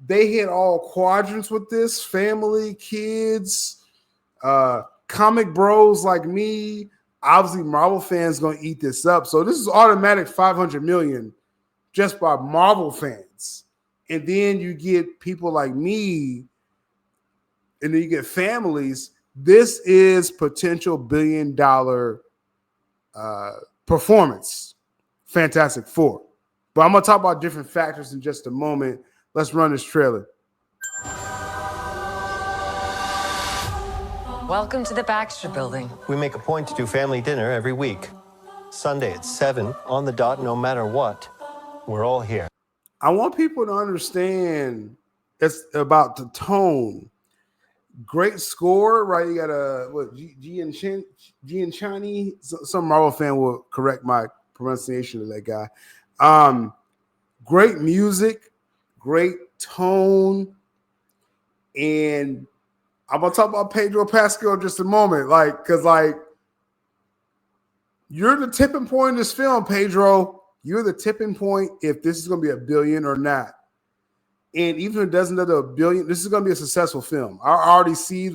They hit all quadrants with this: family, kids, comic bros like me. Obviously, Marvel fans gonna eat this up. So this is automatic 500 million just by Marvel fans. And then you get people like me, and then you get families. This is potential $1 billion performance. Fantastic Four. But I'm gonna talk about different factors in just a moment. Let's run this trailer. Welcome to the Baxter Building. We make a point to do family dinner every week. Sunday at 7 on the dot, no matter what. We're all here. I want people to understand it's about the tone. Great score, right? You got Gianchani. Some Marvel fan will correct my pronunciation of that guy. Great music, great tone, and I'm gonna talk about Pedro Pascal in just a moment, because you're the tipping point in this film, Pedro. You're the tipping point if this is gonna be $1 billion or not. And even if it doesn't do $1 billion, this is gonna be a successful film. I already see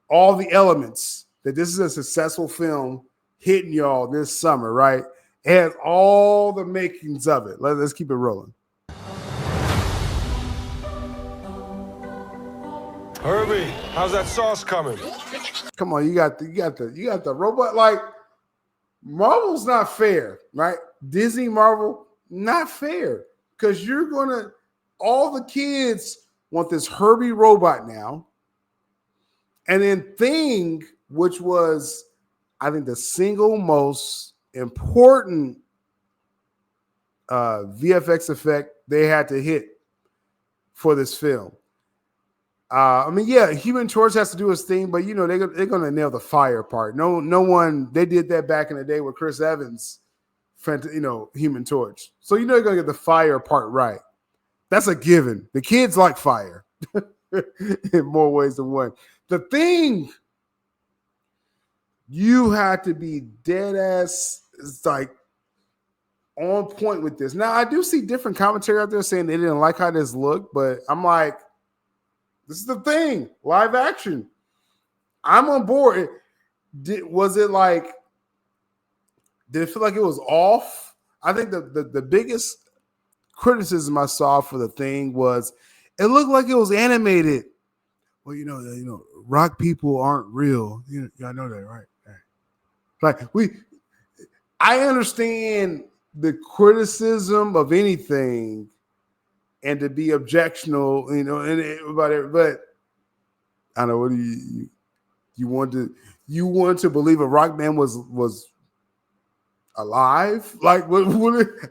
all the elements that this is a successful film hitting y'all this summer, right? It has all the makings of it. Let's keep it rolling. Herbie, how's that sauce coming? Come on, you got the robot. Like, Marvel's not fair, right? Disney, Marvel, not fair. Because all the kids want this Herbie robot now. And then Thing, which was, I think, the single most important VFX effect they had to hit for this film. Human Torch has to do his thing, but they're gonna nail the fire part. No one. They did that back in the day with Chris Evans, Human Torch. So they're gonna get the fire part right. That's a given. The kids like fire in more ways than one. The Thing, you had to be dead ass. It's like on point with this. Now I do see different commentary out there saying they didn't like how this looked, but I'm like, this is the Thing, live action. I'm on board. Did it feel like it was off? I think the biggest criticism I saw for the Thing was it looked like it was animated. Well, rock people aren't real. Y'all know that, right? I understand the criticism of anything and to be objectional, about it, but I don't know. What do you want to believe a rock band was alive? Like, what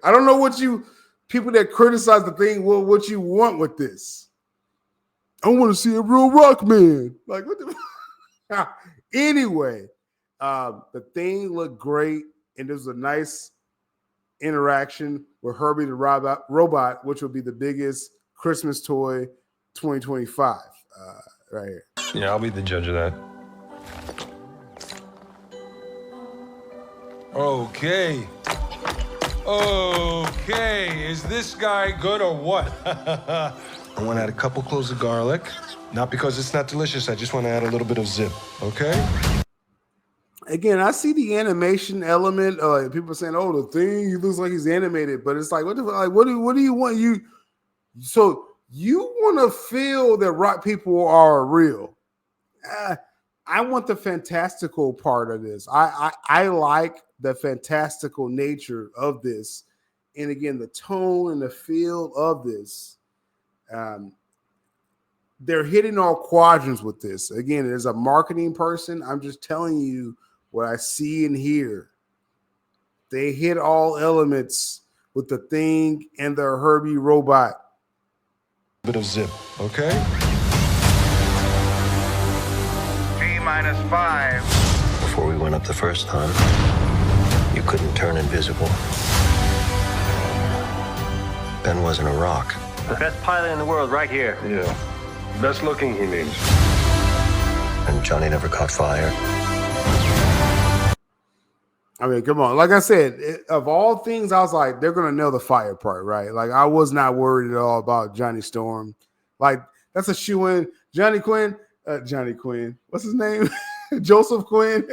I don't know what people that criticize the Thing. What you want with this? I want to see a real rock man. Like, what the? Anyway, the Thing looked great, and there was a nice interaction with Herbie the robot, which will be the biggest Christmas toy 2025 right here. Yeah, I'll be the judge of that. Okay, is this guy good or what? I want to add a couple cloves of garlic. Not because it's not delicious, I just want to add a little bit of zip, okay? Again, I see the animation element. People saying, "Oh, the Thing, he looks like he's animated," but it's like, what do you want? You want to feel that rock people are real? I want the fantastical part of this. I like the fantastical nature of this, and again, the tone and the feel of this. They're hitting all quadrants with this. Again, as a marketing person, I'm just telling you what I see and hear. They hit all elements with the Thing and their Herbie robot. Bit of zip, okay? T-5. Before we went up the first time, you couldn't turn invisible. Ben wasn't a rock. The best pilot in the world right here. Yeah. Best looking, he means. And Johnny never caught fire. I mean, come on. Like I said, of all things, I was like, they're gonna nail the fire part, right? Like I was not worried at all about Johnny Storm. Like that's a shoe in. Johnny Quinn. What's his name? Joseph Quinn.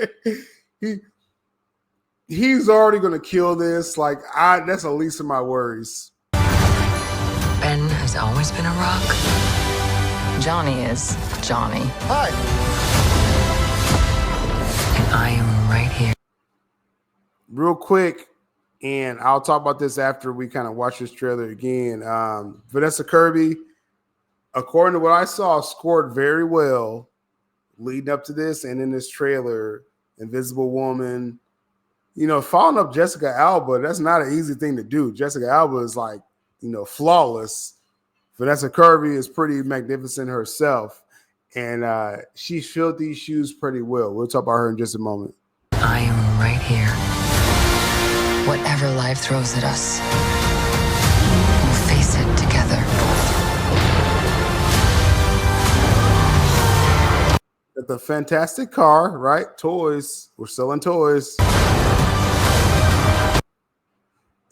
He's already gonna kill this. Like that's the least of my worries. Ben has always been a rock. Johnny is Johnny. Hi. And I am right here. Real quick, and I'll talk about this after we kind of watch this trailer again. Vanessa Kirby, according to what I saw, scored very well leading up to this and in this trailer. Invisible Woman, following up Jessica Alba, that's not an easy thing to do. Jessica Alba is like, flawless. Vanessa Kirby is pretty magnificent herself, and she filled these shoes pretty well. We'll talk about her in just a moment. I am right here. Whatever life throws at us, we'll face it together. The fantastic car, right? Toys. We're selling toys.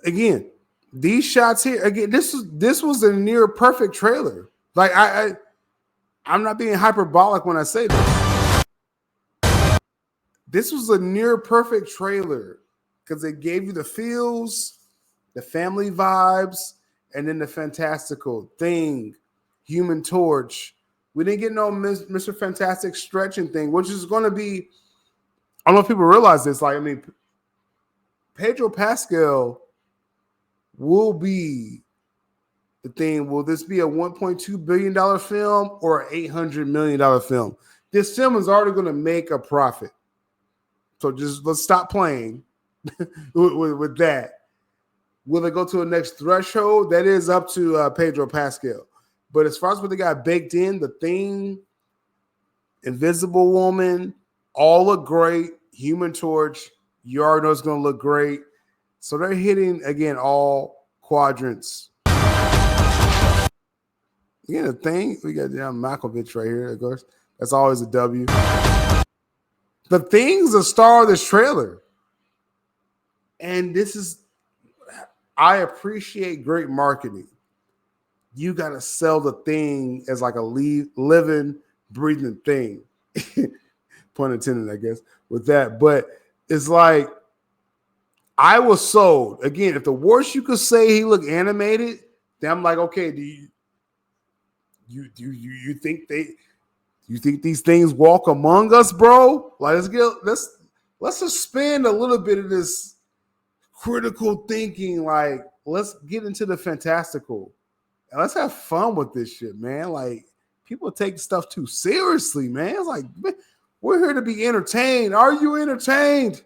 Again, these shots here. Again, this was a near perfect trailer. Like I'm not being hyperbolic when I say this. This was a near perfect trailer because it gave you the feels, the family vibes, and then the fantastical Thing, Human Torch. We didn't get no Mr. Fantastic stretching thing, which is going to be, I don't know if people realize this. Like, I mean, Pedro Pascal will be the Thing. Will this be a $1.2 billion film or an $800 million film? This film is already going to make a profit. So just let's stop playing with that. Will it go to a next threshold? That is up to Pedro Pascal. But as far as what they got baked in, the Thing, Invisible Woman, all look great. Human Torch, you already know it's going to look great. So they're hitting, again, all quadrants. Again, the Thing, we got Jan Malkovich right here, of course. That's always a W. The Thing's the star of this trailer. And I appreciate great marketing. You got to sell the Thing as like a living, breathing thing. Pun intended, I guess, with that. But it's like, I was sold. Again, if the worst you could say he looked animated, then I'm like, okay, do you think these things walk among us, bro? Like, let's suspend a little bit of this critical thinking. Like, let's get into the fantastical. And let's have fun with this shit, man. Like, people take stuff too seriously, man. It's like, man, we're here to be entertained. Are you entertained?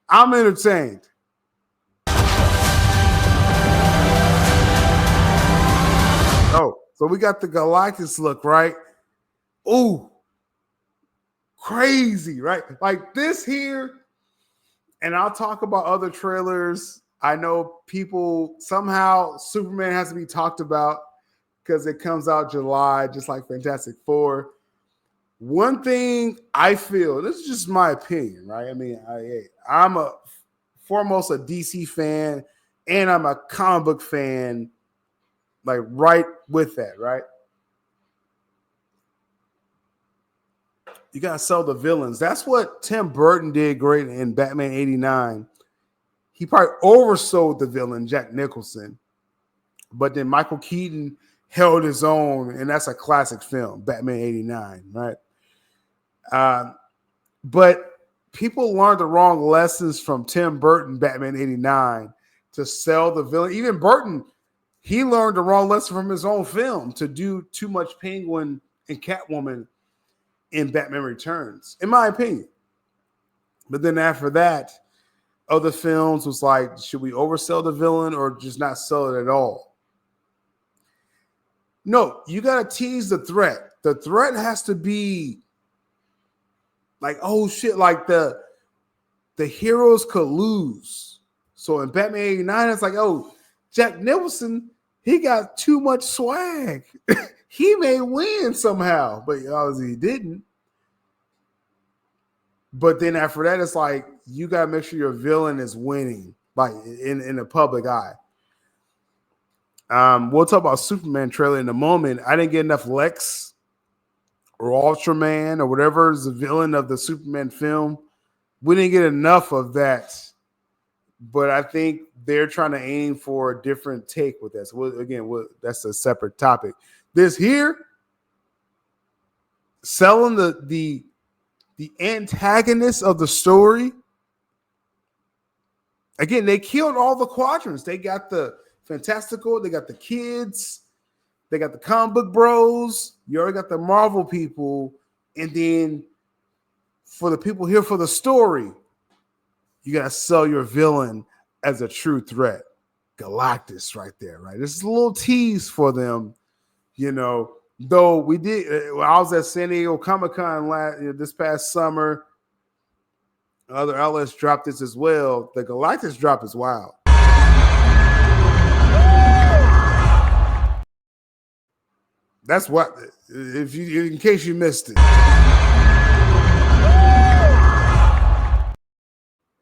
I'm entertained. Oh, so we got the Galactus look, right? Ooh, crazy, right? Like this here, and I'll talk about other trailers. I know people, somehow Superman has to be talked about because it comes out July, just like Fantastic Four. One thing I feel, this is just my opinion, right? I mean, I'm foremost a DC fan, and I'm a comic book fan, like right with that, right? You got to sell the villains. That's what Tim Burton did great in Batman 89. He probably oversold the villain, Jack Nicholson. But then Michael Keaton held his own, and that's a classic film, Batman 89, right? But people learned the wrong lessons from Tim Burton, Batman 89, to sell the villain. Even Burton, he learned the wrong lesson from his own film to do too much Penguin and Catwoman in Batman Returns, in my opinion. But then after that, other films was like, should we oversell the villain or just not sell it at all? No, you got to tease the threat. The threat has to be like, oh shit, like the heroes could lose. So in Batman 89, it's like, oh, Jack Nicholson, he got too much swag. He may win somehow, but obviously he didn't. But then after that, it's like you gotta make sure your villain is winning, like in the public eye. We'll talk about Superman trailer in a moment. I didn't get enough Lex or Ultraman or whatever is the villain of the Superman film. We didn't get enough of that, but I think they're trying to aim for a different take with that. So that's a separate topic. This here, selling the antagonist of the story. Again, they killed all the quadrants. They got the Fantastical, they got the kids, they got the comic book bros, you already got the Marvel people, and then for the people here for the story, you got to sell your villain as a true threat. Galactus right there, right? This is a little tease for them, though we did. I was at San Diego Comic-Con this past summer. Other outlets dropped this as well. The Galactus drop is wild. That's what, in case you missed it.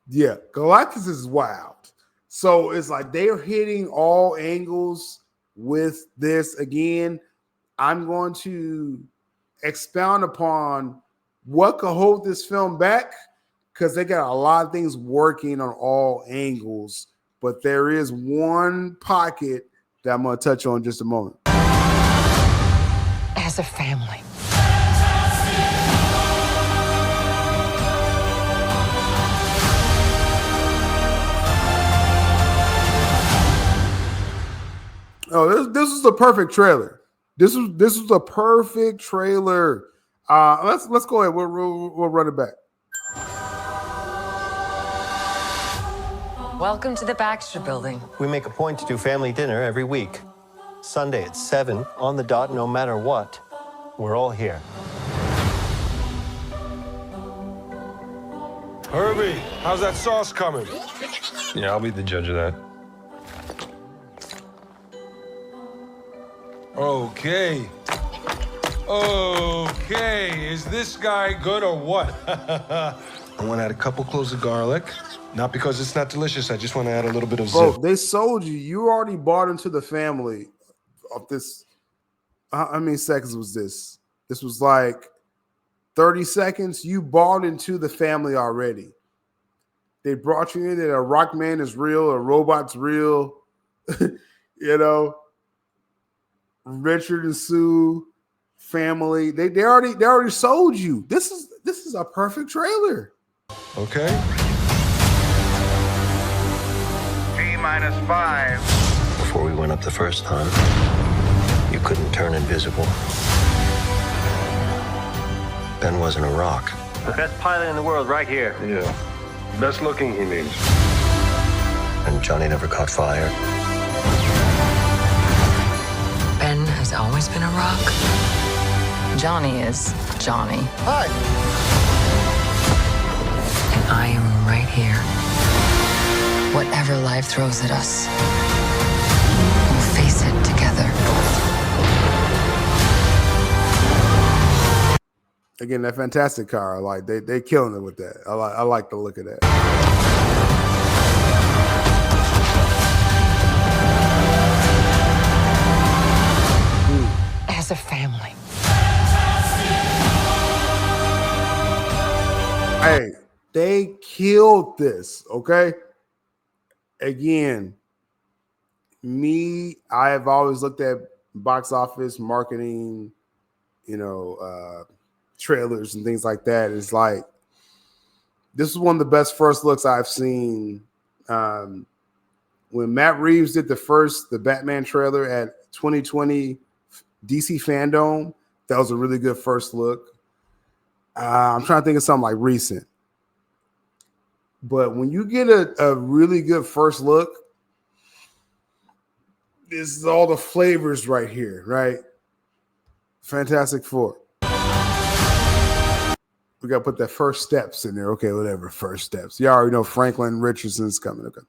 Yeah, Galactus is wild. So it's like they are hitting all angles with this. Again, I'm going to expound upon what could hold this film back because they got a lot of things working on all angles. But there is one pocket that I'm going to touch on in just a moment. As a family. Oh, this is the perfect trailer. This was a perfect trailer. Let's go ahead. We'll run it back. Welcome to the Baxter Building. We make a point to do family dinner every week. Sunday at 7 on the dot, no matter what. We're all here. Herbie, how's that sauce coming? Yeah, I'll be the judge of that. Okay. Okay, is this guy good or what? I want to add a couple cloves of garlic. Not because it's not delicious, I just want to add a little bit of Bro, zip. they sold you. You already bought into the family of this. How many seconds was this? This was like 30 seconds. You bought into the family already. They brought you in that a rock man is real, a robot's real. Richard and Sue family. They already sold you. This is a perfect trailer. Okay. T-5. Before we went up the first time, you couldn't turn invisible. Ben wasn't a rock. The best pilot in the world right here. Yeah. Best looking, he means. And Johnny never caught fire. Ben has always been a rock. Johnny is Johnny. Hi. And I am right here. Whatever life throws at us, we'll face it together. Again, that fantastic car. Like they killing it with that. I like the look of that. As a family. Hey, they killed this. Okay. Again, I have always looked at box office marketing, trailers and things like that. It's like this is one of the best first looks I've seen. When Matt Reeves did the Batman trailer at 2020 DC Fandom, that was a really good first look. I'm trying to think of something like recent. But when you get a really good first look, this is all the flavors right here, right? Fantastic Four. We got to put that first steps in there. Okay, whatever, first steps. You already know Franklin Richardson's coming. Okay.